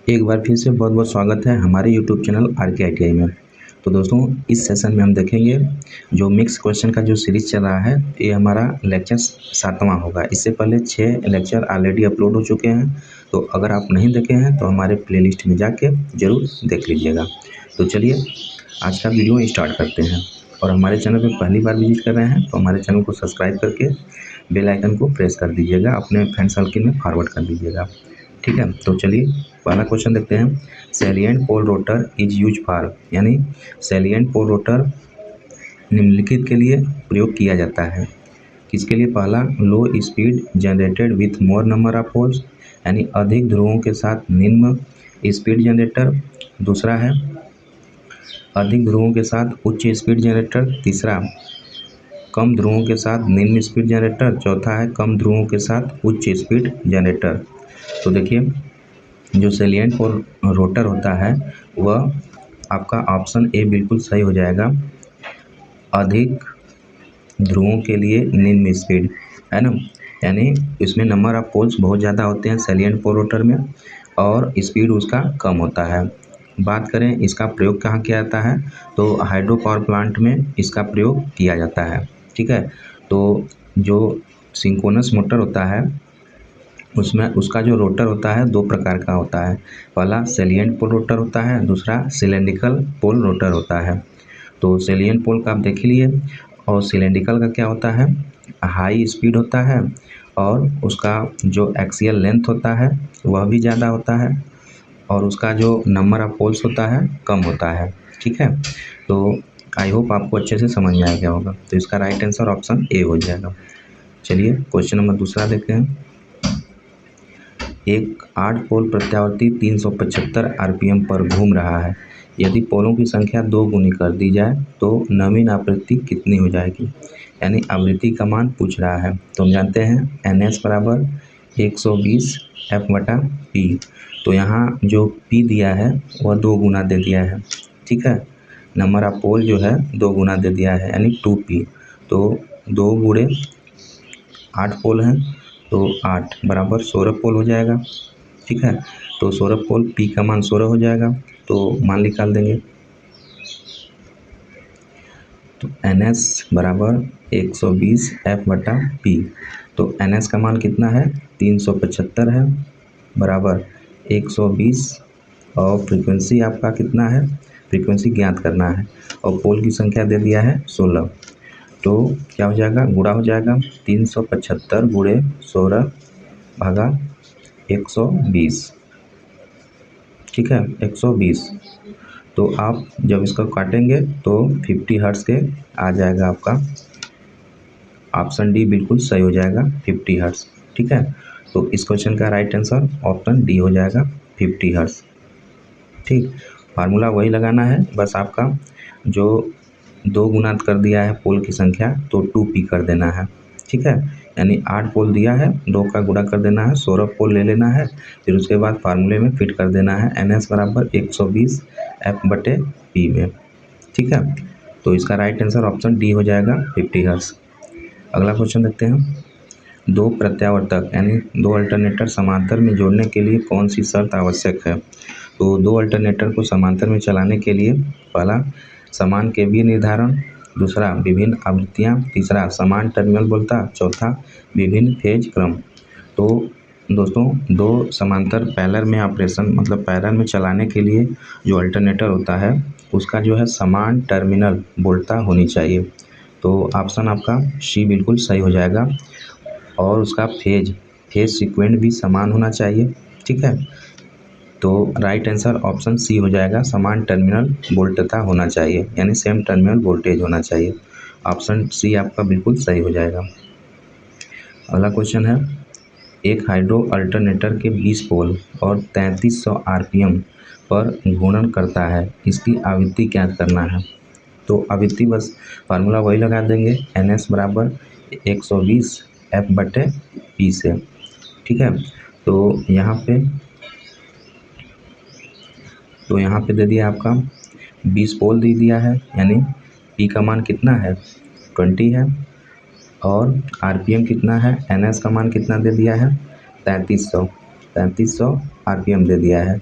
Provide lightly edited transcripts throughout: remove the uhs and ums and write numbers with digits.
एक बार फिर से बहुत बहुत स्वागत है हमारे यूट्यूब चैनल RK ITI में। तो दोस्तों, इस सेशन में हम देखेंगे जो मिक्स क्वेश्चन का जो सीरीज चल रहा है, ये हमारा लेक्चर 7वां होगा। इससे पहले 6 लेक्चर ऑलरेडी अपलोड हो चुके हैं, तो अगर आप नहीं देखे हैं तो हमारे प्लेलिस्ट में जाके ज़रूर देख लीजिएगा। तो चलिए आज का वीडियो स्टार्ट करते हैं। और हमारे चैनल पर पहली बार विजिट कर रहे हैं तो हमारे चैनल को सब्सक्राइब करके बेल आइकन को प्रेस कर दीजिएगा, अपने फ्रेंड सर्किल में फॉरवर्ड कर दीजिएगा। ठीक है, तो चलिए पहला क्वेश्चन देखते हैं। Salient pole rotor is use for, यानी सैलिएंट पोल रोटर निम्नलिखित के लिए प्रयोग किया जाता है। किसके लिए? पहला, low speed generated with more number of poles, यानी अधिक ध्रुवों के साथ निम्न स्पीड जनरेटर। दूसरा है अधिक ध्रुवों के साथ उच्च स्पीड जनरेटर। तीसरा, कम ध्रुवों के साथ निम्न स्पीड जनरेटर। चौथा है कम ध्रुवों के साथ उच्च स्पीड जनरेटर। तो देखिए, जो सैलिएंट पोल रोटर होता है वह आपका ऑप्शन ए बिल्कुल सही हो जाएगा। अधिक ध्रुवों के लिए निम्न स्पीड, है ना, यानी इसमें नंबर ऑफ पोल्स बहुत ज़्यादा होते हैं सैलिएंट पोल रोटर में, और स्पीड उसका कम होता है। बात करें इसका प्रयोग कहाँ किया जाता है, तो हाइड्रो पावर प्लांट में इसका प्रयोग किया जाता है। ठीक है, तो जो सिंक्रोनस मोटर होता है उसमें उसका जो रोटर होता है दो प्रकार का होता है। पहला सैलिएंट पोल रोटर होता है, दूसरा सिलेंड्रिकल पोल रोटर होता है। तो सैलिएंट पोल का आप देख लिए, और सिलेंड्रिकल का क्या होता है, हाई स्पीड होता है और उसका जो एक्सियल लेंथ होता है वह भी ज़्यादा होता है, और उसका जो नंबर ऑफ पोल्स होता है कम होता है। ठीक है, तो आई होप आपको अच्छे से समझ में आ गया होगा। तो इसका राइट आंसर ऑप्शन ए हो जाएगा। चलिए क्वेश्चन नंबर दूसरा देखते हैं। एक 8 पोल प्रत्यावर्ती 375 RPM पर घूम रहा है। यदि पोलों की संख्या 2 गुनी कर दी जाए तो नवीन आवृत्ति कितनी हो जाएगी, यानी आवृत्ति का मान पूछ रहा है। तो हम जानते हैं NS बराबर 120 F/P। तो यहाँ जो P दिया है वह 2 गुना दे दिया है। ठीक है, नंबर ऑफ पोल जो है 2 गुना दे दिया है, यानी 2P। तो 2 गुणे 8 पोल हैं, तो 8 बराबर 16 पोल हो जाएगा। ठीक है, तो 16 पोल, P का मान 16 हो जाएगा, तो मान निकाल देंगे। तो NS बराबर 120 F/P। तो NS का मान कितना है, 375 है, बराबर 120, और फ्रीक्वेंसी आपका कितना है, फ्रीक्वेंसी ज्ञात करना है, और पोल की संख्या दे दिया है 16। तो क्या हो जाएगा, गुणा हो जाएगा, 375 गुणे 16 भागा 120। ठीक है, 120। तो आप जब इसको काटेंगे तो 50 हर्ट्ज के आ जाएगा आपका। ऑप्शन डी बिल्कुल सही हो जाएगा, 50 हर्ट्ज। ठीक है, तो इस क्वेश्चन का राइट आंसर ऑप्शन डी हो जाएगा, 50 हर्ट्ज। ठीक, फार्मूला वही लगाना है, बस आपका जो 2 गुना कर दिया है पोल की संख्या तो 2P कर देना है। ठीक है, यानी 8 पोल दिया है, 2 का गुणा कर देना है, 16 पोल ले लेना है, फिर उसके बाद फार्मूले में फिट कर देना है NS बराबर 120 F/P में। ठीक है, तो इसका राइट आंसर ऑप्शन डी हो जाएगा, 50 हर्ट्ज। अगला क्वेश्चन देखते हैं। 2 प्रत्यावर्तक यानी 2 अल्टरनेटर समांतर में जोड़ने के लिए कौन सी शर्त आवश्यक है? तो 2 अल्टरनेटर को समांतर में चलाने के लिए पहला समान केवीए निर्धारण, दूसरा विभिन्न आवृत्तियाँ, तीसरा समान टर्मिनल वोल्टेज, चौथा विभिन्न फेज क्रम। तो दोस्तों, 2 समांतर पैरेलल में ऑपरेशन मतलब पैरेलल में चलाने के लिए जो अल्टरनेटर होता है उसका जो है समान टर्मिनल वोल्टेज होनी चाहिए। तो ऑप्शन आपका सी बिल्कुल सही हो जाएगा, और उसका फेज सीक्वेंस भी समान होना चाहिए। ठीक है, तो राइट आंसर ऑप्शन सी हो जाएगा, समान टर्मिनल वोल्टेज होना चाहिए, यानी सेम टर्मिनल वोल्टेज होना चाहिए। ऑप्शन सी आपका बिल्कुल सही हो जाएगा। अगला क्वेश्चन है। एक हाइड्रो अल्टरनेटर के 20 पोल और 3300 RPM पर घूर्णन करता है, इसकी आवृत्ति ज्ञात करना है। तो आवृत्ति बस फार्मूला वही लगा देंगे, NS बराबर 120 F/P से। ठीक है, तो यहाँ पे दे दिया आपका 20 पोल दे दिया है, यानी P का मान कितना है, 20 है, और RPM कितना है, NS का मान कितना दे दिया है, 3300 RPM दे दिया है।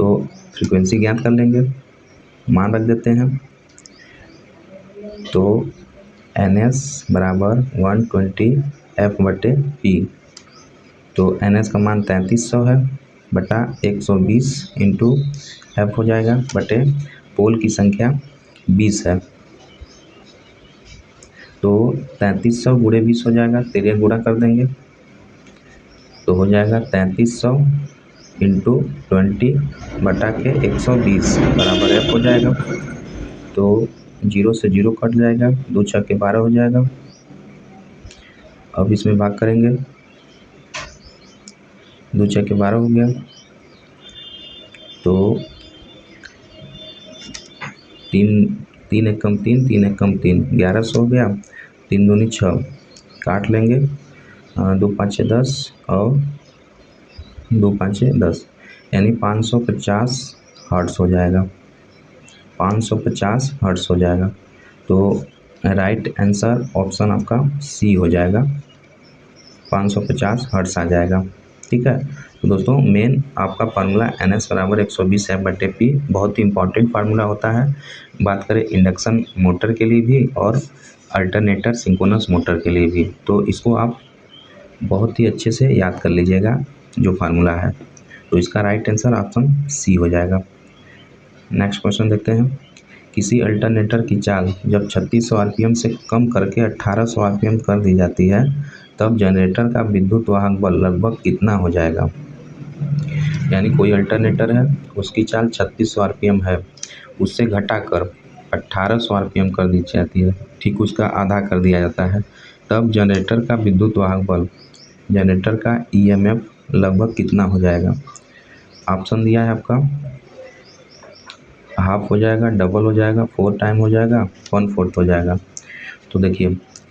तो फ्रीक्वेंसी ज्ञात कर लेंगे, मान रख देते हैं। तो NS बराबर 120F/P। तो NS का मान 3300 है बटा 120 इंटू F हो जाएगा बटे पोल की संख्या 20 है। तो 3300 गुणे 20 हो जाएगा, 13 गुणा कर देंगे तो हो जाएगा 3300 इंटू 20 बटा के 120 बराबर F हो जाएगा। तो 0 से 0 कट जाएगा, 2 छक्के 12 हो जाएगा। अब इसमें भाग करेंगे, 2 छक्के 12 हो गया। तो 3 एक कम 3, 3 एक कम 3, 1100 हो गया। 3 दूनी 6, काट लेंगे, 2 5 10 और 2 5 10, यानी 550 हर्ट्ज हो जाएगा, 550 हर्ट्ज हो जाएगा। तो राइट आंसर ऑप्शन आपका सी हो जाएगा, 550 हर्ट्ज आ जाएगा। ठीक है। तो दोस्तों मेन आपका फार्मूला NS बराबर 120F/P बहुत ही इंपॉर्टेंट फार्मूला होता है। बात करें इंडक्शन मोटर के लिए भी और अल्टरनेटर सिंक्रोनस मोटर के लिए भी, तो इसको आप बहुत ही अच्छे से याद कर लीजिएगा जो फार्मूला है। तो इसका राइट आंसर ऑप्शन सी हो जाएगा। नेक्स्ट क्वेश्चन देखते हैं। किसी अल्टरनेटर की चाल जब 3600 RPM से कम करके 1800 RPM कर दी जाती है तब जनरेटर का विद्युत वाहक बल लगभग कितना हो जाएगा। यानी कोई अल्टरनेटर है, उसकी चाल 3600 RPM है, उससे घटाकर 1800 RPM कर दी जाती है, ठीक उसका आधा कर दिया जाता है, तब जनरेटर का विद्युत वाहक बल, जनरेटर का EMF लगभग कितना हो जाएगा। ऑप्शन दिया है आपका, हाफ हो जाएगा, डबल हो जाएगा, 4 टाइम हो जाएगा, 1/4 हो जाएगा। तो देखिए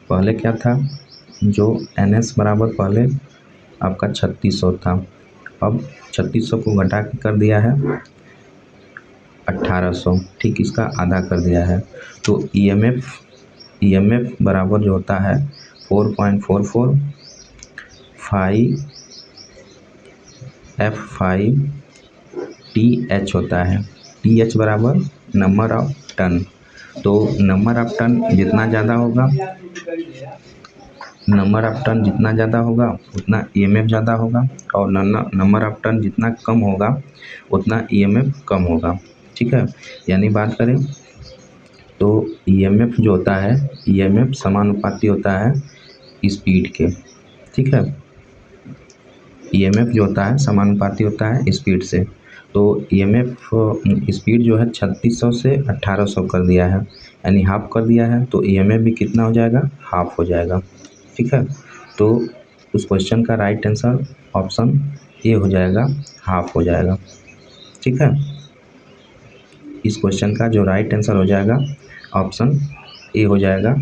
पहले क्या था, जो NS बराबर पहले आपका 3600 था, अब 3600 को घटा के कर दिया है 1800, ठीक इसका आधा कर दिया है। तो EMF बराबर जो होता है 4.44 5F5 TH होता है। TH बराबर नंबर ऑफ टन। तो नंबर ऑफ टन जितना ज़्यादा होगा, नंबर ऑफ टन जितना ज़्यादा होगा उतना EMF ज़्यादा होगा, और नंबर ऑफ टन जितना कम होगा उतना EMF कम होगा। ठीक है। यानी बात करें तो EMF जो होता है, EMF समानुपाती होता है स्पीड के। ठीक है। EMF जो होता है समानुपाती होता है स्पीड से। तो EMF स्पीड जो है 3600 से 1800 कर दिया है, यानी हाफ कर दिया है, तो EMF भी कितना हो जाएगा, हाफ हो जाएगा। ठीक है। तो उस क्वेश्चन का राइट आंसर ऑप्शन ए हो जाएगा, हाफ हो जाएगा। ठीक है। इस क्वेश्चन का जो राइट आंसर हो जाएगा ऑप्शन ए हो जाएगा,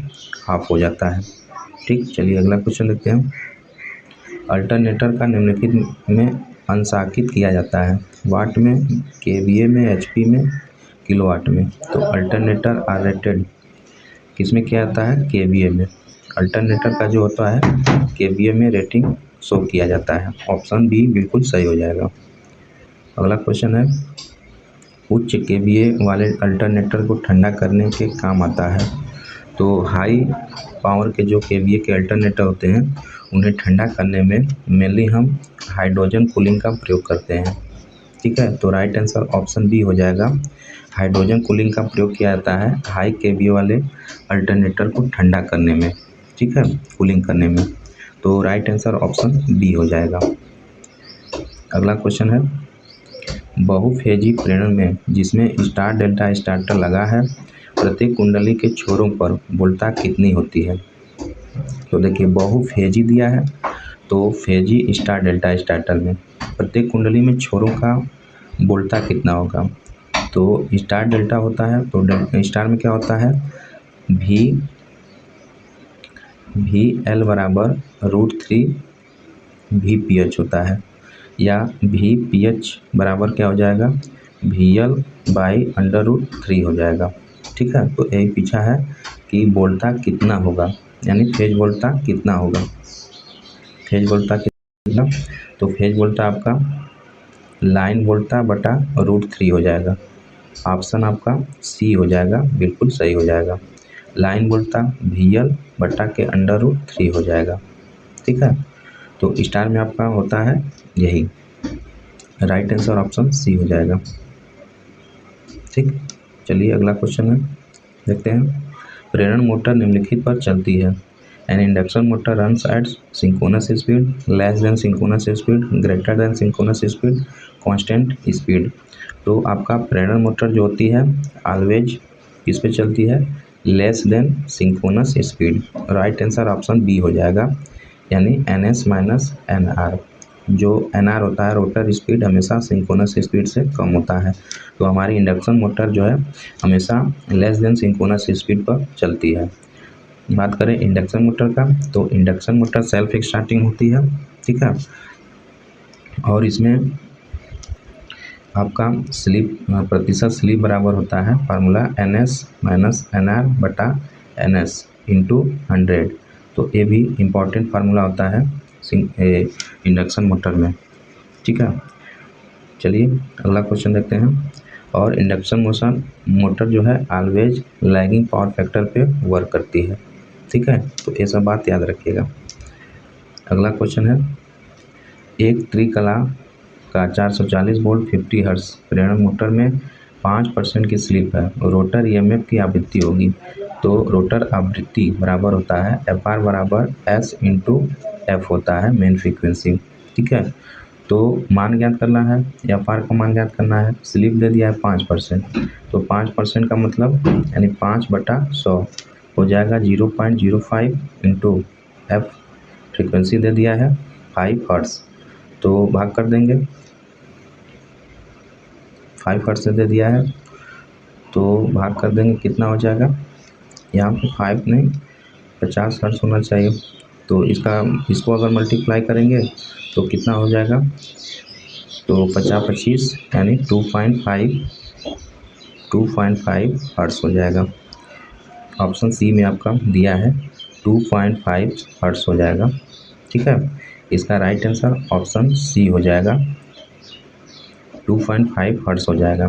हाफ हो जाता है। ठीक, चलिए अगला क्वेश्चन देखते हैं। अल्टरनेटर का निम्नलिखित में अंशांकित किया जाता है, वाट में, KVA में, HP में, किलोवाट में। तो अल्टरनेटर आर रेटेड किस में किया जाता है, KVA में। अल्टरनेटर का जो होता है KVA में रेटिंग शो किया जाता है। ऑप्शन बी बिल्कुल सही हो जाएगा। अगला क्वेश्चन है, उच्च KVA वाले अल्टरनेटर को ठंडा करने के काम आता है। तो हाई पावर के जो KVA के अल्टरनेटर होते हैं उन्हें ठंडा करने में मेनली हम हाइड्रोजन कूलिंग का प्रयोग करते हैं। ठीक है। तो राइट आंसर ऑप्शन बी हो जाएगा, हाइड्रोजन कूलिंग का प्रयोग किया जाता है हाई KVA वाले अल्टरनेटर को ठंडा करने में। ठीक है, कूलिंग करने में। तो राइट आंसर ऑप्शन बी हो जाएगा। अगला क्वेश्चन है, बहुफेजी प्रेरण में जिसमें स्टार डेल्टा स्टार्टर लगा है, प्रत्येक कुंडली के छोरों पर वोल्टता कितनी होती है। तो देखिए बहुफेजी दिया है, तो फेजी स्टार डेल्टा स्टार्टर में प्रत्येक कुंडली में छोरों का वोल्टता कितना होगा। तो स्टार डेल्टा होता है, तो स्टार में क्या होता है, VL बराबर √3 VPH होता है, या VPH बराबर क्या हो जाएगा, VL/√3 हो जाएगा। ठीक है। तो यही पूछा है कि वोल्टता कितना होगा, यानी फेज वोल्टता कितना होगा। फेज वोल्टता कितना, तो फेज वोल्टता आपका लाइन वोल्टा बटा √3 हो जाएगा। ऑप्शन आपका सी हो जाएगा, बिल्कुल सही हो जाएगा। लाइन वोल्टा VL बटा के √3 हो जाएगा। ठीक है, तो स्टार में आपका होता है यही, राइट आंसर ऑप्शन सी हो जाएगा। ठीक, चलिए अगला क्वेश्चन है, देखते हैं। प्रेरण मोटर निम्नलिखित पर चलती है। N induction motor runs at synchronous speed, less than synchronous speed, greater than synchronous speed, constant speed. तो आपका प्रेरण मोटर जो होती है ऑलवेज किस पे चलती है, less than synchronous speed. Right answer option B हो जाएगा, यानी NS माइनस NR। जो NR होता है रोटर स्पीड हमेशा सिंक्रोनस स्पीड से कम होता है। तो हमारी इंडक्शन मोटर जो है हमेशा लेस देन सिंक्रोनस स्पीड पर चलती है। बात करें इंडक्शन मोटर का, तो इंडक्शन मोटर सेल्फ स्टार्टिंग होती है। ठीक है, और इसमें आपका स्लिप प्रतिशत स्लिप बराबर होता है फार्मूला NS माइनस NR बटा NS इंटू 100। तो ये भी इम्पॉर्टेंट फार्मूला होता है इंडक्शन मोटर में। ठीक है, चलिए अगला क्वेश्चन देखते हैं। और इंडक्शन मोटर जो है ऑलवेज लैगिंग पावर फैक्टर पे वर्क करती है। ठीक है, तो ये सब बात याद रखिएगा। अगला क्वेश्चन है, एक त्रिकला का 440 वोल्ट 50 हर्ट्ज प्रेरण मोटर में 5% की स्लिप है, रोटर EMF की आवृत्ति होगी। तो रोटर आवृत्ति बराबर होता है FR बराबर S इंटू F होता है मेन फ्रीक्वेंसी। ठीक है, तो मान ज्ञात करना है, FR का मान ज्ञात करना है। स्लिप दे दिया है 5%, तो 5% का मतलब यानी 5/100 हो जाएगा 0.05 इंटू F फ्रीक्वेंसी दे दिया है 5 हर्ट्ज। तो भाग कर देंगे, 5 हर्ट्ज से दे दिया है तो भाग कर देंगे, कितना हो जाएगा यहाँ पे 5 नहीं 50 हर्ट्ज होना चाहिए। तो इसको अगर मल्टीप्लाई करेंगे तो कितना हो जाएगा, तो 50-25 यानी 2.5 हर्ट्ज हो जाएगा। ऑप्शन सी में आपका दिया है 2.5 हर्ट्ज हो जाएगा। ठीक है, इसका राइट आंसर ऑप्शन सी हो जाएगा, 2.5 हर्ट्ज हो जाएगा।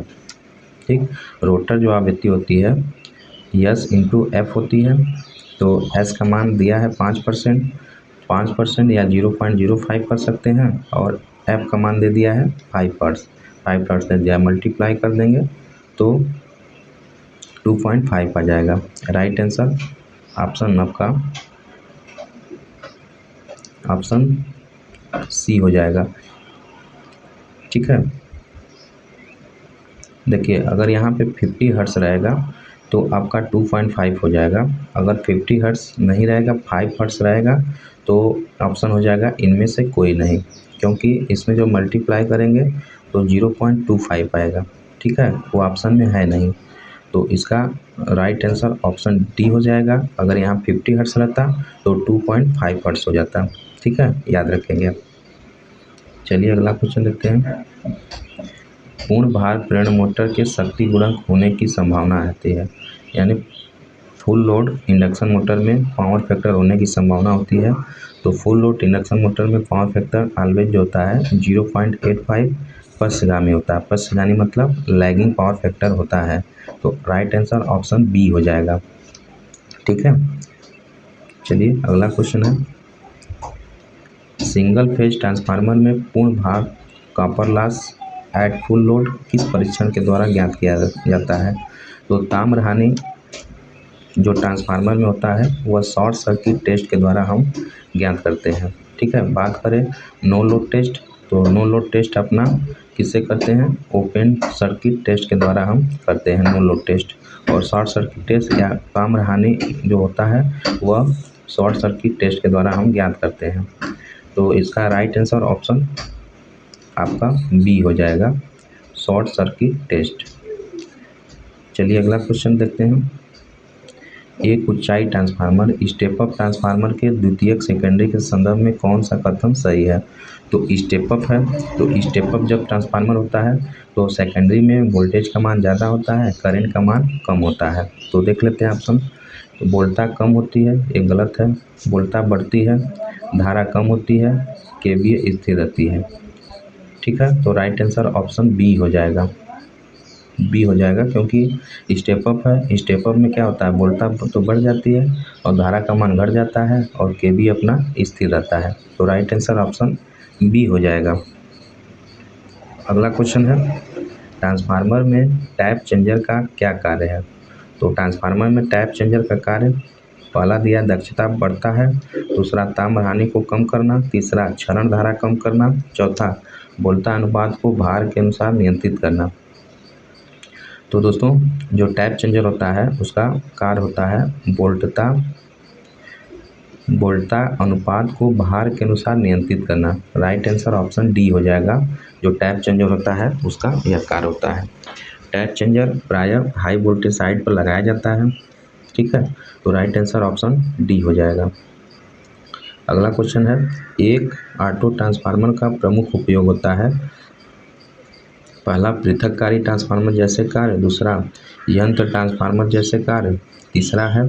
ठीक, रोटर जो आवृत्ति होती है S इंटू F होती है। तो S का मान दिया है 5% या 0.05 कर सकते हैं, और F का मान दे दिया है 5 हर्ट्ज दे दिया, मल्टीप्लाई कर देंगे तो 2.5 आ जाएगा। राइट आंसर ऑप्शन आपका ऑप्शन सी हो जाएगा। ठीक है, देखिए अगर यहाँ पे 50 हर्ट्ज रहेगा तो आपका 2.5 हो जाएगा। अगर 50 हर्ट्ज नहीं रहेगा, 5 हर्ट्ज रहेगा, तो ऑप्शन हो जाएगा इनमें से कोई नहीं, क्योंकि इसमें जो मल्टीप्लाई करेंगे तो 0.25 आएगा। ठीक है, वो ऑप्शन में है नहीं, तो इसका राइट आंसर ऑप्शन डी हो जाएगा। अगर यहाँ 50 हर्ट्ज रहता तो 2.5 हर्ट्ज हो जाता। ठीक है, याद रखेंगे आप। चलिए अगला क्वेश्चन देखते हैं। पूर्ण भार प्रेरण मोटर के शक्ति गुणक होने की संभावना रहती है, यानी फुल लोड इंडक्शन मोटर में पावर फैक्टर होने की संभावना होती है। तो फुल लोड इंडक्शन मोटर में पावर फैक्टर ऑलवेज जो होता है 0.85 पश्चगामी होता है। पश्चगामी मतलब लैगिंग पावर फैक्टर होता है। तो राइट आंसर ऑप्शन बी हो जाएगा। ठीक है, चलिए अगला क्वेश्चन है, सिंगल फेज ट्रांसफार्मर में पूर्ण भार copper loss at full load किस परीक्षण के द्वारा ज्ञात किया जाता है। तो ताम्रहानि जो ट्रांसफार्मर में होता है वह शॉर्ट सर्किट टेस्ट के द्वारा हम ज्ञात करते हैं। ठीक है, बात करें नो लोड टेस्ट, तो नो लोड टेस्ट अपना किससे करते हैं, ओपन सर्किट टेस्ट के द्वारा हम करते हैं नो लोड टेस्ट। और शॉर्ट सर्किट टेस्ट या ताम्रहानि जो होता है वह शॉर्ट सर्किट टेस्ट के द्वारा हम ज्ञात करते हैं। तो इसका राइट आंसर ऑप्शन आपका बी हो जाएगा, शॉर्ट सर्किट टेस्ट। चलिए अगला क्वेश्चन देखते हैं। एक ऊंचाई ट्रांसफार्मर स्टेप अप ट्रांसफार्मर के द्वितीयक सेकेंडरी के संदर्भ में कौन सा कथन सही है। तो स्टेप अप है, तो स्टेप अप जब ट्रांसफार्मर होता है तो सेकेंडरी में वोल्टेज का मान ज़्यादा होता है, करंट का मान कम होता है। तो देख लेते हैं ऑप्शन। तो वोल्टा कम होती है, ये गलत है। वोल्टा बढ़ती है, धारा कम होती है, केवीए स्थिर रहती है। ठीक है, तो राइट आंसर ऑप्शन बी हो जाएगा, बी हो जाएगा, क्योंकि स्टेप अप है, स्टेप अप में क्या होता है, वोल्टेज तो बढ़ जाती है और धारा का मान घट जाता है और के बी अपना स्थिर रहता है। तो राइट आंसर ऑप्शन बी हो जाएगा। अगला क्वेश्चन है, ट्रांसफार्मर में टैप चेंजर का क्या कार्य है। तो ट्रांसफार्मर में टैप चेंजर का कार्य, पहला दिया दक्षता बढ़ता है, दूसरा ताम्र हानि को कम करना, तीसरा क्षरण धारा कम करना, चौथा वोल्टा अनुपात को भार के अनुसार नियंत्रित करना। तो दोस्तों जो टैप चेंजर होता है उसका कार्य होता है वोल्टा अनुपात को भार के अनुसार नियंत्रित करना। राइट आंसर ऑप्शन डी हो जाएगा। जो टैप चेंजर होता है उसका यह कार्य होता है। टैप चेंजर प्रायः हाई वोल्टेज साइड पर लगाया जाता है, ठीक है, तो राइट आंसर ऑप्शन डी हो जाएगा। अगला क्वेश्चन है, एक ऑटो ट्रांसफार्मर का प्रमुख उपयोग होता है। पहला पृथककारी ट्रांसफार्मर जैसे कार्य, दूसरा यंत्र ट्रांसफार्मर जैसे कार्य, तीसरा है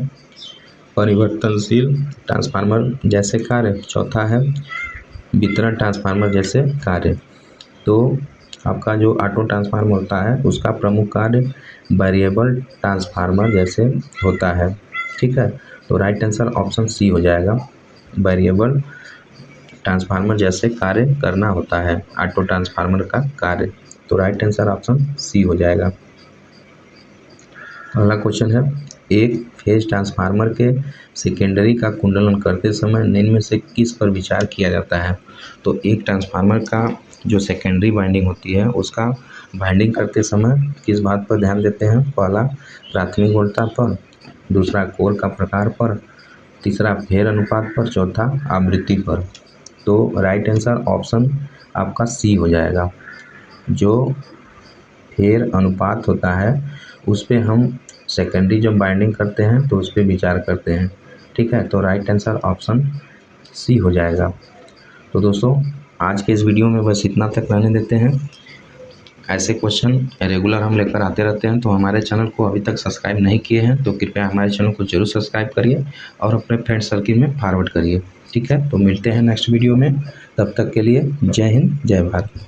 परिवर्तनशील ट्रांसफार्मर जैसे कार्य, चौथा है वितरण ट्रांसफार्मर जैसे कार्य। तो आपका जो ऑटो ट्रांसफार्मर होता है उसका प्रमुख कार्य वेरिएबल ट्रांसफार्मर जैसे होता है, ठीक है, तो राइट आंसर ऑप्शन सी हो जाएगा। वेरिएबल ट्रांसफार्मर जैसे कार्य करना होता है ऑटो ट्रांसफार्मर का कार्य, तो राइट आंसर ऑप्शन सी हो जाएगा। अगला क्वेश्चन है, एक फेज ट्रांसफार्मर के सेकेंडरी का कुंडलन करते समय निम्न में से किस पर विचार किया जाता है। तो एक ट्रांसफार्मर का जो सेकेंडरी वाइंडिंग होती है उसका वाइंडिंग करते समय किस बात पर ध्यान देते हैं। पहला प्राथमिक वोल्टता पर, दूसरा कोर का प्रकार पर, तीसरा फेर अनुपात पर, चौथा आवृत्ति पर। तो राइट आंसर ऑप्शन आपका सी हो जाएगा। जो फेर अनुपात होता है उस पर हम सेकेंडरी जब बाइंडिंग करते हैं तो उस पर विचार करते हैं, ठीक है, तो राइट आंसर ऑप्शन सी हो जाएगा। तो दोस्तों आज के इस वीडियो में बस इतना तक रहने देते हैं। ऐसे क्वेश्चन रेगुलर हम लेकर आते रहते हैं, तो हमारे चैनल को अभी तक सब्सक्राइब नहीं किए हैं तो कृपया हमारे चैनल को जरूर सब्सक्राइब करिए और अपने फ्रेंड सर्किल में फॉरवर्ड करिए, ठीक है। तो मिलते हैं नेक्स्ट वीडियो में, तब तक के लिए जय हिंद जय भारत।